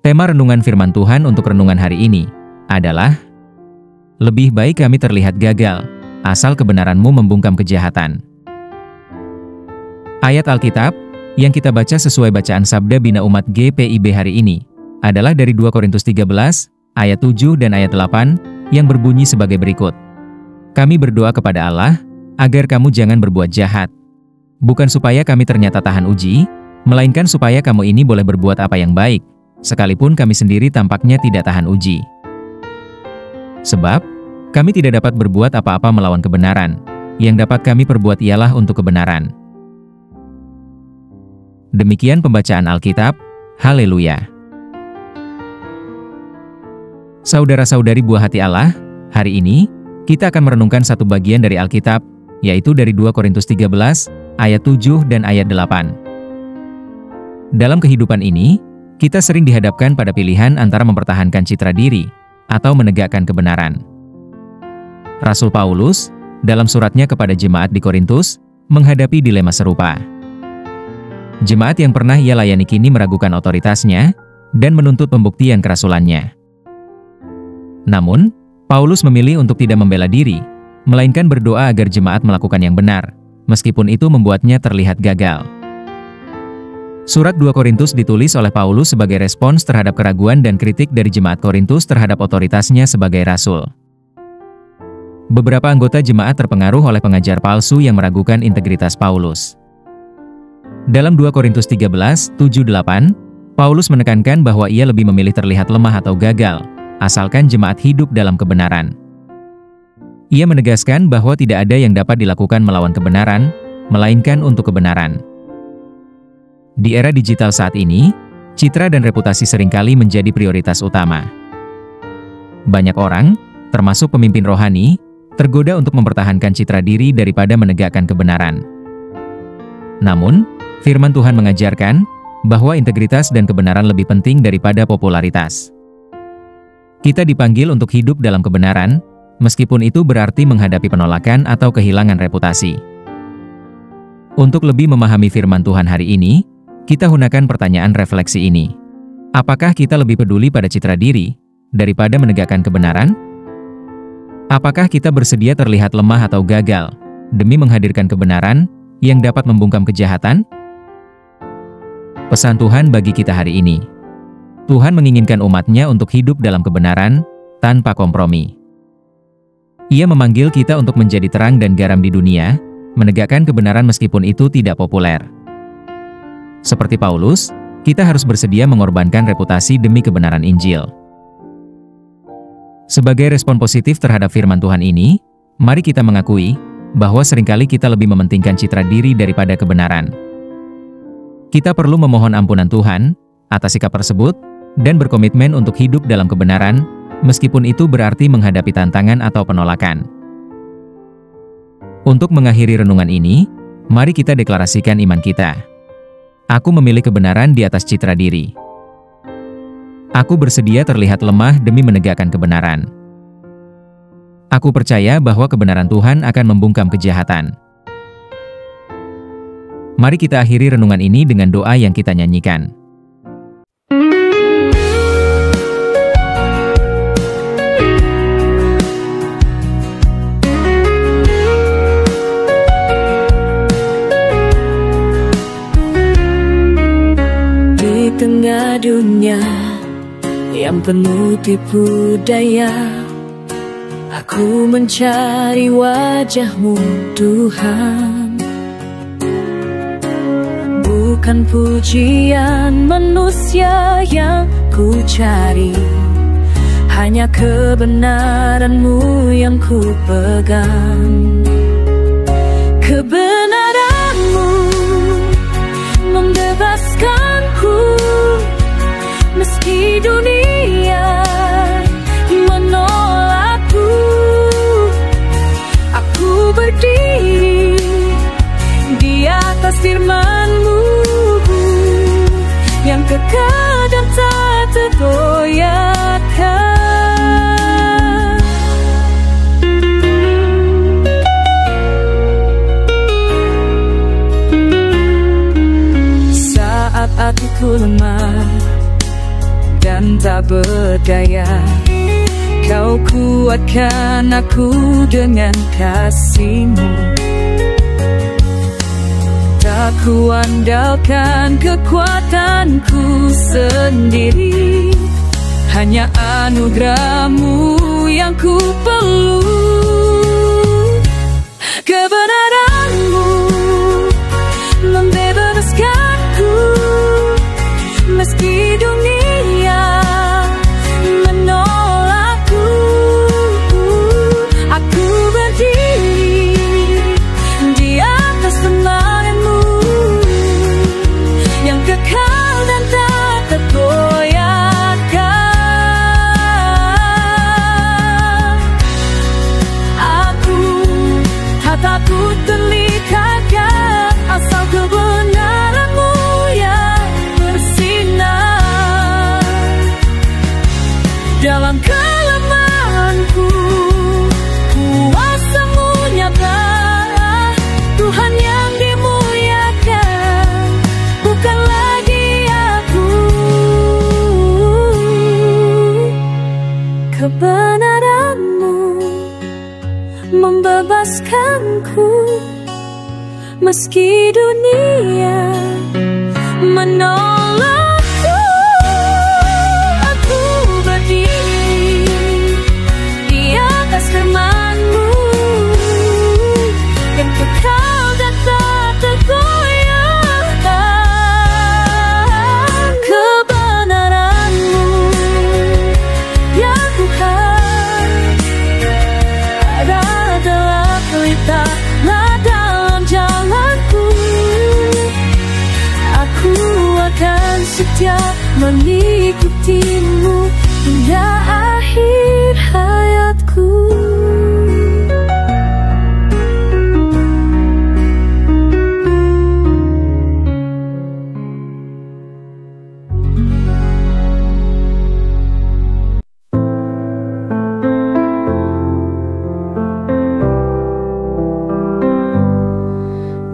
Tema renungan firman Tuhan untuk renungan hari ini adalah lebih baik kami terlihat gagal, asal kebenaranmu membungkam kejahatan. Ayat Alkitab yang kita baca sesuai bacaan Sabda Bina Umat GPIB hari ini adalah dari 2 Korintus 13, ayat 7 dan ayat 8, yang berbunyi sebagai berikut. Kami berdoa kepada Allah, agar kamu jangan berbuat jahat. Bukan supaya kami ternyata tahan uji, melainkan supaya kamu ini boleh berbuat apa yang baik, sekalipun kami sendiri tampaknya tidak tahan uji. Sebab, kami tidak dapat berbuat apa-apa melawan kebenaran, yang dapat kami perbuat ialah untuk kebenaran. Demikian pembacaan Alkitab, haleluya. Saudara-saudari buah hati Allah, hari ini, kita akan merenungkan satu bagian dari Alkitab, yaitu dari 2 Korintus 13, ayat 7 dan ayat 8. Dalam kehidupan ini, kita sering dihadapkan pada pilihan antara mempertahankan citra diri atau menegakkan kebenaran. Rasul Paulus, dalam suratnya kepada jemaat di Korintus, menghadapi dilema serupa. Jemaat yang pernah ia layani kini meragukan otoritasnya dan menuntut pembuktian kerasulannya. Namun, Paulus memilih untuk tidak membela diri, melainkan berdoa agar jemaat melakukan yang benar, meskipun itu membuatnya terlihat gagal. Surat 2 Korintus ditulis oleh Paulus sebagai respons terhadap keraguan dan kritik dari jemaat Korintus terhadap otoritasnya sebagai rasul. Beberapa anggota jemaat terpengaruh oleh pengajar palsu yang meragukan integritas Paulus. Dalam 2 Korintus 13, 7-8, Paulus menekankan bahwa ia lebih memilih terlihat lemah atau gagal, asalkan jemaat hidup dalam kebenaran. Ia menegaskan bahwa tidak ada yang dapat dilakukan melawan kebenaran, melainkan untuk kebenaran. Di era digital saat ini, citra dan reputasi seringkali menjadi prioritas utama. Banyak orang, termasuk pemimpin rohani, tergoda untuk mempertahankan citra diri daripada menegakkan kebenaran. Namun, firman Tuhan mengajarkan bahwa integritas dan kebenaran lebih penting daripada popularitas. Kita dipanggil untuk hidup dalam kebenaran, meskipun itu berarti menghadapi penolakan atau kehilangan reputasi. Untuk lebih memahami firman Tuhan hari ini, kita gunakan pertanyaan refleksi ini. Apakah kita lebih peduli pada citra diri daripada menegakkan kebenaran? Apakah kita bersedia terlihat lemah atau gagal demi menghadirkan kebenaran yang dapat membungkam kejahatan? Pesan Tuhan bagi kita hari ini. Tuhan menginginkan umat-Nya untuk hidup dalam kebenaran tanpa kompromi. Ia memanggil kita untuk menjadi terang dan garam di dunia, menegakkan kebenaran meskipun itu tidak populer. Seperti Paulus, kita harus bersedia mengorbankan reputasi demi kebenaran Injil. Sebagai respon positif terhadap firman Tuhan ini, mari kita mengakui bahwa seringkali kita lebih mementingkan citra diri daripada kebenaran. Kita perlu memohon ampunan Tuhan atas sikap tersebut dan berkomitmen untuk hidup dalam kebenaran, meskipun itu berarti menghadapi tantangan atau penolakan. Untuk mengakhiri renungan ini, mari kita deklarasikan iman kita. Aku memilih kebenaran di atas citra diri. Aku bersedia terlihat lemah demi menegakkan kebenaran. Aku percaya bahwa kebenaran Tuhan akan membungkam kejahatan. Mari kita akhiri renungan ini dengan doa yang kita nyanyikan. Tengah dunia yang penuh tipu daya, aku mencari wajah-Mu Tuhan. Bukan pujian manusia yang ku cari, hanya kebenaran-Mu yang ku pegang. Kebenaran-Mu membebaskanku, meski dunia menolakku. Aku berdiri di atas firman-Mu yang kekal dan tak tergoyahkan. Saat hatiku lemah dan tak berdaya. Kau kuatkan aku dengan kasih-Mu. Tak kuandalkan kekuatanku sendiri, hanya anugerah-Mu yang ku perlu. Kebenaran-Mu membebaskanku, meski dunia menolakku. Aku berdiri di atas firman-Mu yang kekal dan tak tergoyahkan. Aku tak takut terlihatkan, asal kebenaran-Mu yang bersinar. Dalam kelemahanku, kuasa-Mu nyata. Tuhan yang dimuliakan, bukan lagi aku. Kebenaran-Mu membebaskanku, meski dunia menolakku. Aku berdiri di atas firman-Mu yang kekal dan tak tergoyahkan. Kebenaran-Mu ya Tuhan adalah pelitalah dalam jalanku. Aku akan setia mengikuti-Mu hingga akhir hayatku.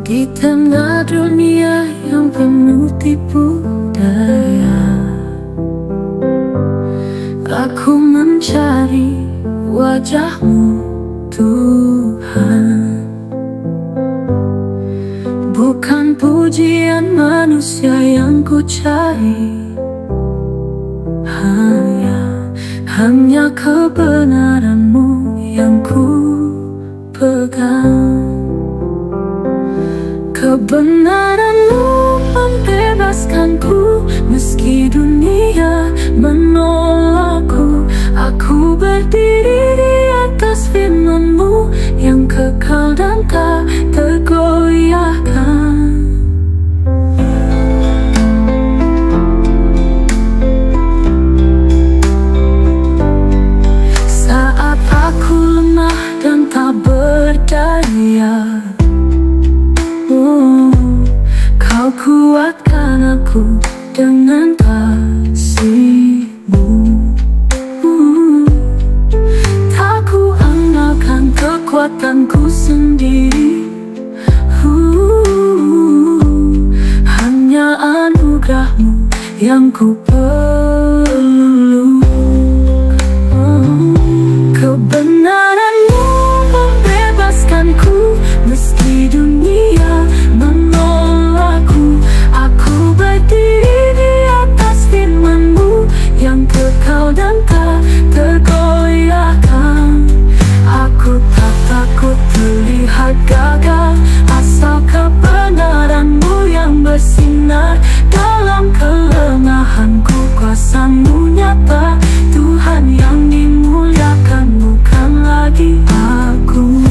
Di tengah dunia yang penuh tipu daya, aku mencari wajah-Mu Tuhan. Bukan pujian manusia yang ku cari, hanya kebenaran-Mu yang ku pegang. Kebenaran-Mu membebaskanku, meski dunia menolakku. Aku berdiri di atas firman-Mu yang kekal dan tak tergoyahkan. Saat aku lemah dan tak berdaya, Kau kuatkan aku dengan kasih-Mu. Tak ku andalkan kekuatanku sendiri, hanya anugerah-Mu yang ku perlu. Kebenaran-Mu membebaskanku, meski dunia menolakku. Aku berdiri di atas firman-Mu yang kekal dan tak tergoyahkan. Aku tak takut terlihat gagal, asal kebenaran-Mu yang bersinar. Dalam kelemahanku, kuasa-Mu nyata. Tuhan yang dimuliakan, bukan lagi aku.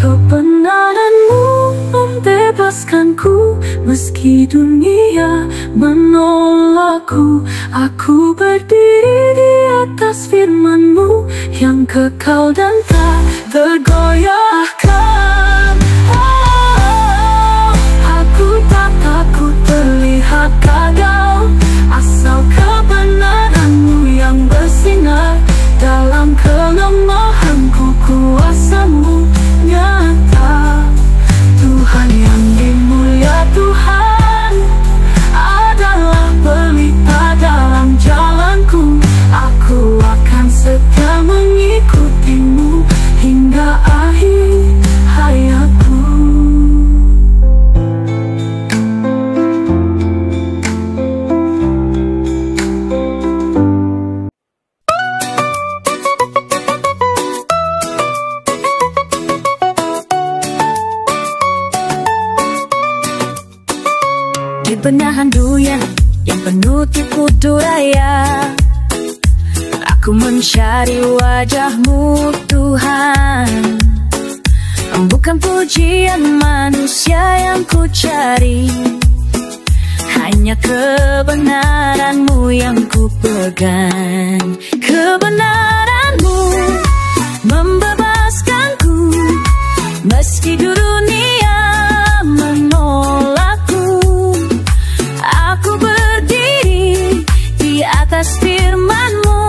Kebenaran-Mu membebaskanku, meski dunia menolakku. Aku berdiri di atas firman-Mu yang kekal dan tak tergoyahkan. Aku tak takut terlihat gagal, asal kebenaran-Mu yang bersinar. Dalam kelemahanku, kuasa-Mu nyata. Tuhan yang dimuliakan, kebenaran dunia yang penuh tipu daya. Aku mencari wajah-Mu Tuhan, bukan pujian manusia yang ku cari, hanya kebenaran-Mu yang ku pegang. Kebenaran-Mu membebaskanku, meski dunia menolakku. Aku berdiri di atas firman-Mu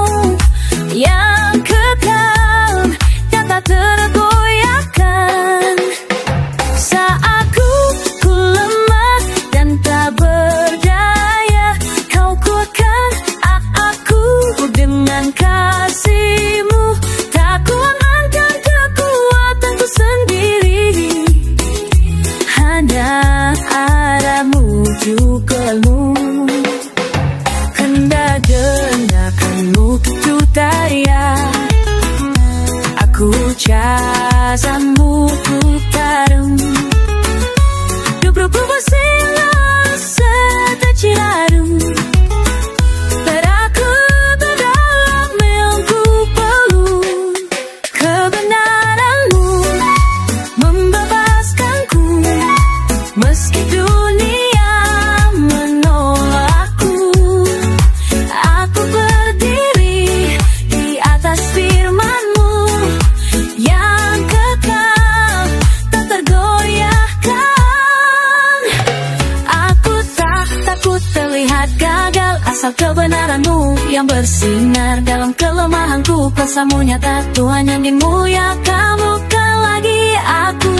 yang kekal dan tak tergoyahkan. Saat ku lemah dan tak berdaya, Kau kuatkan aku dengan kasih-Mu. Tak kuangkan kekuatanku sendiri, hanya ada Mu. Hendak dengarkan-Mu tutur daya, aku jaza-Mu ku tarung. Dubru-dubru silah serta cirarum, padaku terdalam yang ku perlu. Kebenaran-Mu membebaskanku, meski dunia menolakku. Aku berdiri di atas firman-Mu yang kekal tak tergoyahkan. Aku tak takut terlihat gagal, asal kebenaran-Mu yang bersinar dalam kelemahanku. Kuasa-Mu nyata, Tuhan yang dimuliakan, bukan lagi aku.